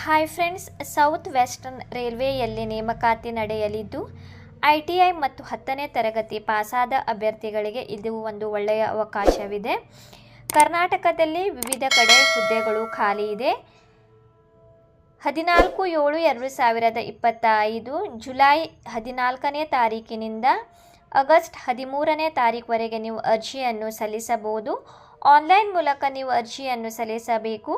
Hi friends, south western ರೈಲ್ವೆಯಲ್ಲಿ ನೇಮಕಾತಿ ನಡೆಯಲಿದ್ದು ITI ಮತ್ತು 10ನೇ ತರಗತಿ ಪಾಸಾದ ಅಭ್ಯರ್ಥಿಗಳಿಗೆ ಇದು ಒಂದು ಒಳ್ಳೆಯ ಅವಕಾಶವಿದೆ. ಕರ್ನಾಟಕದಲ್ಲಿ ವಿವಿಧ ಕಡೆ ಹುದ್ದೆಗಳು ಖಾಲಿ ಇದೆ. 14/7/2025 ಜುಲೈ 14ನೇ ತಾರೀಕಿನಿಂದ ಆಗಸ್ಟ್ 13ನೇ ತಾರೀಕುವರೆಗೆ ನೀವು ಅರ್ಜಿಯನ್ನು ಸಲ್ಲಿಸಬಹುದು. ಆನ್ಲೈನ್ ಮೂಲಕ ನೀವು ಅರ್ಜಿಯನ್ನು ಸಲ್ಲಿಸಬೇಕು.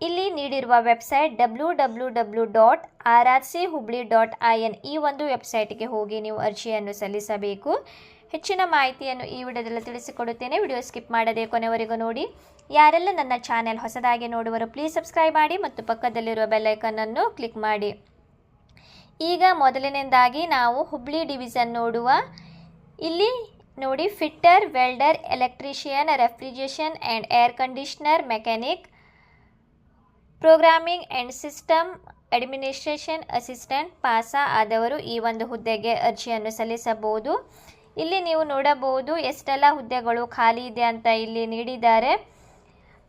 ಇಲ್ಲಿ ನೀಡಿರುವ ವೆಬ್ಸೈಟ್ www.rrchubli.in ಈ ಒಂದು ವೆಬ್ಸೈಟ್ಗೆ ಹೋಗಿ ನೀವು ಅರ್ಜಿಯನ್ನು ಸಲ್ಲಿಸಬೇಕು. ಹೆಚ್ಚಿನ ಮಾಹಿತಿಯನ್ನು ಈ ವಿಡಿಯೋದಲ್ಲಿ ತಿಳಿಸಿಕೊಡುತ್ತೇನೆ. ವಿಡಿಯೋ ಸ್ಕಿಪ್ ಮಾಡದೆ ಕೊನೆವರೆಗೂ ನೋಡಿ. ಯಾರೆಲ್ಲ ನನ್ನ ಚಾನೆಲ್ ಹೊಸದಾಗಿ ನೋಡುವರು ಪ್ಲೀಸ್ ಸಬ್ಸ್ಕ್ರೈಬ್ ಮಾಡಿ ಮತ್ತು ಪಕ್ಕದಲ್ಲಿರುವ ಬೆಲ್ ಐಕಾನ್ ಅನ್ನು ಕ್ಲಿಕ್ ಮಾಡಿ. ಈಗ ಮೊದಲನೇದಾಗಿ ನಾವು ಹುಬ್ಳಿ ಡಿವಿಷನ್ ನೋಡುವ. ಇಲ್ಲಿ ನೋಡಿ, fitter, welder, electrician, refrigeration and air conditioner, mechanic, programming and system administration assistant PASAA ಆದವರು ಈ ಒಂದು ಹುದ್ದೆಗೆ ಅರ್ಜಿಯನ್ನು ಸಲ್ಲಿಸಬಹುದು. ಇಲ್ಲಿ ನೀವು ನೋಡಬಹುದು ಎಷ್ಟೆಲ್ಲ ಹುದ್ದೆಗಳು ಖಾಲಿ ಇದೆ ಅಂತ ಇಲ್ಲಿ ನೀಡಿದ್ದಾರೆ.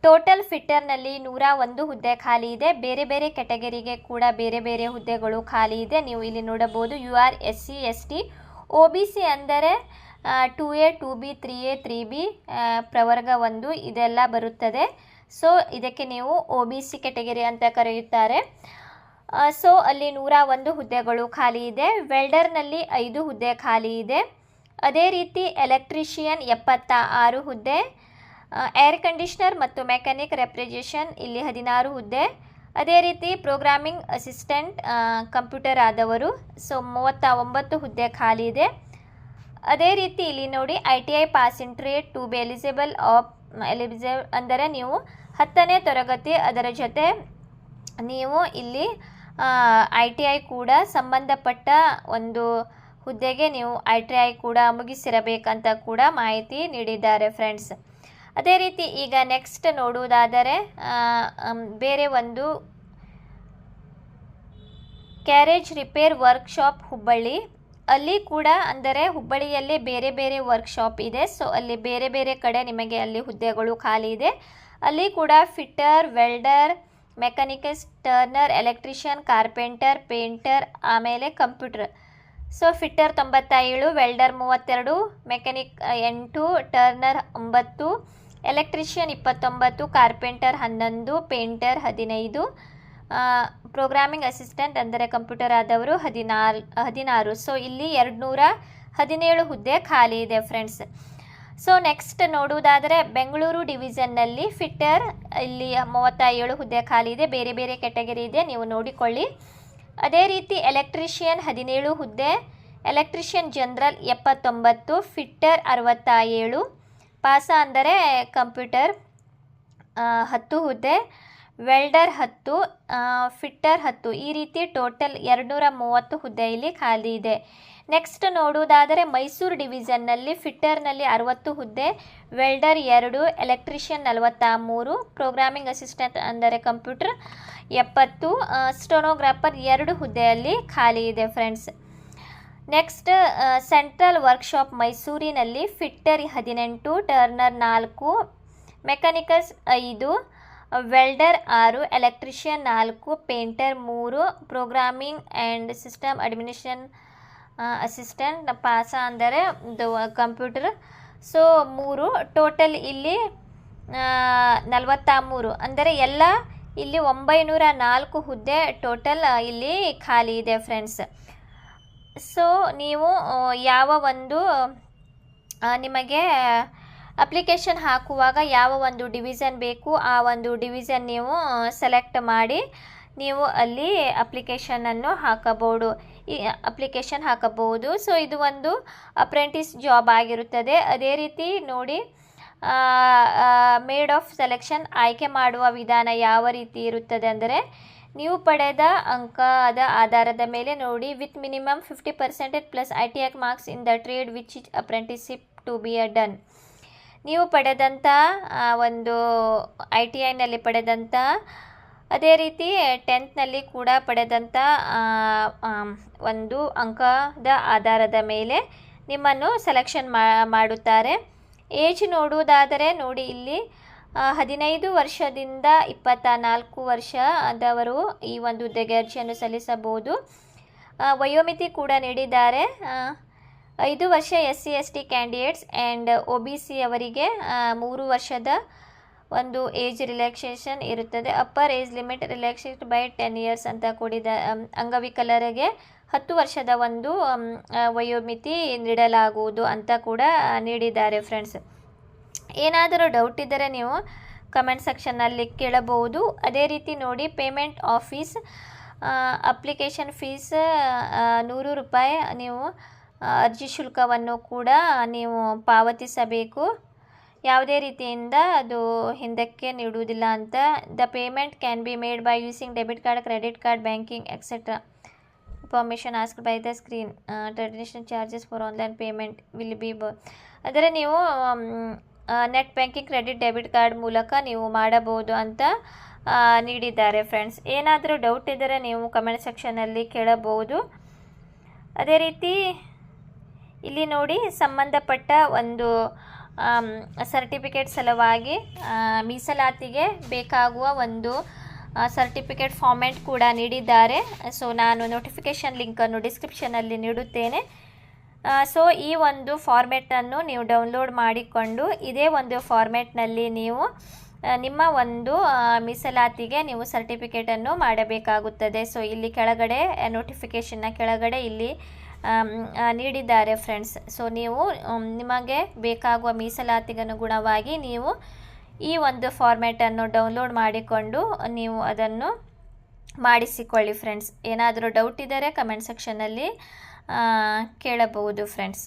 ಟೋಟಲ್ ಫಿಟ್ಟರ್ನಲ್ಲಿ 101 ಹುದ್ದೆ ಖಾಲಿ ಇದೆ. ಬೇರೆ ಬೇರೆ ಕ್ಯಾಟಗರಿಗೆ ಕೂಡ ಬೇರೆ ಬೇರೆ ಹುದ್ದೆಗಳು ಖಾಲಿ ಇದೆ. ನೀವು ಇಲ್ಲಿ ನೋಡಬಹುದು. UR SC ST OBC ಅಂದರೆ 2A 2B 3A 3B ಪ್ರವರ್ಗ 1 ಇದೆಲ್ಲ ಬರುತ್ತದೆ. ಸೊ ಇದಕ್ಕೆ ನೀವು OBC ಕ್ಯಾಟಗರಿ ಅಂತ ಕರೆಯುತ್ತಾರೆ. ಸೊ ಅಲ್ಲಿ 101 ಹುದ್ದೆಗಳು ಖಾಲಿ ಇದೆ. ವೆಲ್ಡರ್ನಲ್ಲಿ 5 ಹುದ್ದೆ ಖಾಲಿ ಇದೆ. ಅದೇ ರೀತಿ ಎಲೆಕ್ಟ್ರಿಷಿಯನ್ 76 ಹುದ್ದೆ, ಏರ್ ಕಂಡೀಷನರ್ ಮತ್ತು ಮೆಕ್ಯಾನಿಕ್ ರೆಫ್ರಿಜರೇಷನ್ ಇಲ್ಲಿ 16 ಹುದ್ದೆ. ಅದೇ ರೀತಿ ಪ್ರೋಗ್ರಾಮಿಂಗ್ ಅಸಿಸ್ಟೆಂಟ್ ಕಂಪ್ಯೂಟರ್ ಆದವರು ಸೊ 39 ಹುದ್ದೆ ಖಾಲಿ ಇದೆ. ಅದೇ ರೀತಿ ಇಲ್ಲಿ ನೋಡಿ, ITI pass in trade to be eligible ಅಂದರೆ ನೀವು 10ನೇ ತರಗತಿ ಅದರ ಜೊತೆ ನೀವು ಇಲ್ಲಿ ITI ಕೂಡ ಸಂಬಂಧಪಟ್ಟ ಒಂದು ಹುದ್ದೆಗೆ ನೀವು ITI ಕೂಡ ಮುಗಿಸಿರಬೇಕಂತ ಕೂಡ ಮಾಹಿತಿ ನೀಡಿದ್ದಾರೆ ಫ್ರೆಂಡ್ಸ್. ಅದೇ ರೀತಿ ಈಗ ನೆಕ್ಸ್ಟ್ ನೋಡುವುದಾದರೆ ಬೇರೆ ಒಂದು ಕ್ಯಾರೇಜ್ ರಿಪೇರ್ ವರ್ಕ್ಶಾಪ್ ಹುಬ್ಬಳ್ಳಿ. ಅಲ್ಲಿ ಕೂಡ ಅಂದರೆ ಹುಬ್ಬಳ್ಳಿಯಲ್ಲಿ ಬೇರೆ ಬೇರೆ ವರ್ಕ್ಶಾಪ್ ಇದೆ. ಸೊ ಅಲ್ಲಿ ಬೇರೆ ಬೇರೆ ಕಡೆ ನಿಮಗೆ ಅಲ್ಲಿ ಹುದ್ದೆಗಳು ಖಾಲಿ ಇದೆ. ಅಲ್ಲಿ ಕೂಡ fitter, welder, mechanics, turner, electrician, carpenter, painter, ಆಮೇಲೆ computer. So fitter 97, welder 32, mechanic 8, turner 9, electrician 29, carpenter 11, painter 15, programming assistant ಅಂದರೆ ಕಂಪ್ಯೂಟರ್ ಆದವರು 16. ಸೊ ಇಲ್ಲಿ 217 ಹುದ್ದೆ ಖಾಲಿ ಇದೆ ಫ್ರೆಂಡ್ಸ್. ಸೊ ನೆಕ್ಸ್ಟ್ ನೋಡುವುದಾದರೆ ಬೆಂಗಳೂರು ಡಿವಿಷನ್ನಲ್ಲಿ ಫಿಟ್ಟರ್ ಇಲ್ಲಿ 37 ಹುದ್ದೆ ಖಾಲಿ ಇದೆ. ಬೇರೆ ಬೇರೆ ಕ್ಯಾಟಗರಿ ಇದೆ, ನೀವು ನೋಡಿಕೊಳ್ಳಿ. ಅದೇ ರೀತಿ ಎಲೆಕ್ಟ್ರಿಷಿಯನ್ 17 ಹುದ್ದೆ, ಎಲೆಕ್ಟ್ರಿಷಿಯನ್ ಜನರಲ್ 79, ಫಿಟ್ಟರ್ 67, ಪಾಸ ಅಂದರೆ ಕಂಪ್ಯೂಟರ್ 10 ಹುದ್ದೆ, ವೆಲ್ಡರ್ 10, ಫಿಟ್ಟರ್ 10. ಈ ರೀತಿ ಟೋಟಲ್ 230 ಹುದ್ದೆ ಇಲ್ಲಿ ಖಾಲಿ ಇದೆ. ನೆಕ್ಸ್ಟ್ ನೋಡುವುದಾದರೆ ಮೈಸೂರು ಡಿವಿಷನ್ನಲ್ಲಿ ಫಿಟ್ಟರ್ನಲ್ಲಿ 60 ಹುದ್ದೆ, ವೆಲ್ಡರ್ 2, ಎಲೆಕ್ಟ್ರಿಷಿಯನ್ 43, ಪ್ರೋಗ್ರಾಮಿಂಗ್ ಅಸಿಸ್ಟೆಂಟ್ ಅಂದರೆ ಕಂಪ್ಯೂಟರ್ 70, ಸ್ಟೆನೋಗ್ರಾಫರ್ 2 ಹುದ್ದೆಯಲ್ಲಿ ಖಾಲಿ ಇದೆ ಫ್ರೆಂಡ್ಸ್. ನೆಕ್ಸ್ಟ್ ಸೆಂಟ್ರಲ್ ವರ್ಕ್ಶಾಪ್ ಮೈಸೂರಿನಲ್ಲಿ fitter 18, turner 4, mechanics 5, welder 6, electrician 4, painter 3, programming and system administration assistant PASAA ಅಂದರೆ ಕಂಪ್ಯೂಟರ್ ಸೊ 3. ಟೋಟಲ್ ಇಲ್ಲಿ 43 ಅಂದರೆ ಎಲ್ಲ ಇಲ್ಲಿ 904 ಹುದ್ದೆ ಟೋಟಲ್ ಇಲ್ಲಿ ಖಾಲಿ ಇದೆ ಫ್ರೆಂಡ್ಸ್. ಸೊ ನೀವು ಯಾವ ಒಂದು ನಿಮಗೆ ಅಪ್ಲಿಕೇಶನ್ ಹಾಕುವಾಗ ಯಾವ ಒಂದು ಡಿವಿಷನ್ ಬೇಕು ಆ ಒಂದು ಡಿವಿಷನ್ ನೀವು ಸೆಲೆಕ್ಟ್ ಮಾಡಿ ನೀವು ಅಲ್ಲಿ ಅಪ್ಲಿಕೇಶನನ್ನು ಹಾಕಬಹುದು. ಸೊ ಇದು ಒಂದು ಅಪ್ರೆಂಟಿಸ್ ಜಾಬ್ ಆಗಿರುತ್ತದೆ. ಅದೇ ರೀತಿ ನೋಡಿ, ಮೇಡ್ ಆಫ್ ಸೆಲೆಕ್ಷನ್ ಆಯ್ಕೆ ಮಾಡುವ ವಿಧಾನ ಯಾವ ರೀತಿ ಇರುತ್ತದೆ ಅಂದರೆ ನೀವು ಪಡೆದ ಅಂಕದ ಆಧಾರದ ಮೇಲೆ ನೋಡಿ, with minimum 50% plus ITI marks in the trade which is apprenticeship to be done. ನೀವು ಪಡೆದಂಥ ಒಂದು ITIನಲ್ಲಿ ಪಡೆದಂಥ, ಅದೇ ರೀತಿ 10th ಕೂಡ ಪಡೆದಂಥ ಒಂದು ಅಂಕದ ಆಧಾರದ ಮೇಲೆ ನಿಮ್ಮನ್ನು ಸೆಲೆಕ್ಷನ್ ಮಾಡುತ್ತಾರೆ. ಏಜ್ ನೋಡುವುದಾದರೆ ನೋಡಿ, ಇಲ್ಲಿ 15 ವರ್ಷದಿಂದ 24 ವರ್ಷದವರು ಈ ಒಂದು ಹುದ್ದೆಗೆ ಅರ್ಜಿಯನ್ನು ಸಲ್ಲಿಸಬಹುದು. ವಯೋಮಿತಿ ಕೂಡ ನೀಡಿದ್ದಾರೆ. 5 ವರ್ಷ SC/ST ಕ್ಯಾಂಡಿಡೇಟ್ಸ್ ಆ್ಯಂಡ್ OBC ಅವರಿಗೆ 3 ವರ್ಷದ ಒಂದು ಏಜ್ ರಿಲ್ಯಾಕ್ಸೇಷನ್ ಇರುತ್ತದೆ. Upper age limit relaxate by 10 years ಅಂತ ಕೂಡಿದ ಅಂಗವಿಕಲರಿಗೆ 10 ವರ್ಷದ ಒಂದು ವಯೋಮಿತಿ ನೀಡಲಾಗುವುದು ಅಂತ ಕೂಡ ನೀಡಿದ್ದಾರೆ ಫ್ರೆಂಡ್ಸ್. ಏನಾದರೂ ಡೌಟ್ ಇದ್ದರೆ ನೀವು ಕಮೆಂಟ್ ಸೆಕ್ಷನ್ನಲ್ಲಿ ಕೇಳಬಹುದು. ಅದೇ ರೀತಿ ನೋಡಿ, ಪೇಮೆಂಟ್ ಆಫೀಸ್ ಅಪ್ಲಿಕೇಶನ್ ಫೀಸ್ 100 ರೂಪಾಯಿ ನೀವು ಅರ್ಜಿ ಶುಲ್ಕವನ್ನು ಕೂಡ ನೀವು ಪಾವತಿಸಬೇಕು. ಯಾವುದೇ ರೀತಿಯಿಂದ ಅದು ಹಿಂದಕ್ಕೆ ನೀಡುವುದಿಲ್ಲ ಅಂತ. The payment can be made by using debit card, credit card, banking etcetera. Permission asked by the screen. Traditional charges for online payment will be ಅಂದರೆ ನೀವು net banking, credit, debit card ಮೂಲಕ ನೀವು ಮಾಡಬಹುದು ಅಂತ ನೀಡಿದ್ದಾರೆ ಫ್ರೆಂಡ್ಸ್. ಏನಾದರೂ doubt ಇದ್ದರೆ ನೀವು ಕಮೆಂಟ್ ಸೆಕ್ಷನಲ್ಲಿ ಕೇಳಬಹುದು. ಅದೇ ರೀತಿ ಇಲ್ಲಿ ನೋಡಿ, ಸಂಬಂಧಪಟ್ಟ ಒಂದು ಸರ್ಟಿಫಿಕೇಟ್ ಸಲುವಾಗಿ ಮೀಸಲಾತಿಗೆ ಬೇಕಾಗುವ ಒಂದು ಸರ್ಟಿಫಿಕೇಟ್ ಫಾರ್ಮ್ಯಾಟ್ ಕೂಡ ನೀಡಿದ್ದಾರೆ. ಸೊ ನಾನು ನೋಟಿಫಿಕೇಷನ್ ಲಿಂಕನ್ನು ಡಿಸ್ಕ್ರಿಪ್ಷನಲ್ಲಿ ನೀಡುತ್ತೇನೆ. ಸೊ ಈ ಒಂದು ಫಾರ್ಮ್ಯಾಟನ್ನು ನೀವು ಡೌನ್ಲೋಡ್ ಮಾಡಿಕೊಂಡು ಇದೇ ಒಂದು ಫಾರ್ಮ್ಯಾಟ್ನಲ್ಲಿ ನೀವು ನಿಮ್ಮ ಒಂದು ಮೀಸಲಾತಿಗೆ ನೀವು ಸರ್ಟಿಫಿಕೇಟನ್ನು ಮಾಡಬೇಕಾಗುತ್ತದೆ. ಸೊ ಇಲ್ಲಿ ಕೆಳಗಡೆ ನೋಟಿಫಿಕೇಷನ್ನ ಕೆಳಗಡೆ ಇಲ್ಲಿ ನೀಡಿದ್ದಾರೆ ಫ್ರೆಂಡ್ಸ್. ಸೊ ನೀವು ನಿಮಗೆ ಬೇಕಾಗುವ ಮೀಸಲಾತಿಗೆ ಅನುಗುಣವಾಗಿ ನೀವು ಈ ಒಂದು ಫಾರ್ಮ್ಯಾಟನ್ನು ಡೌನ್ಲೋಡ್ ಮಾಡಿಕೊಂಡು ನೀವು ಅದನ್ನು ಮಾಡಿಸಿಕೊಳ್ಳಿ ಫ್ರೆಂಡ್ಸ್. ಏನಾದರೂ ಡೌಟ್ ಇದ್ದರೆ ಕಮೆಂಟ್ ಸೆಕ್ಷನ್ನಲ್ಲಿ ಕೇಳಬಹುದು ಫ್ರೆಂಡ್ಸ್.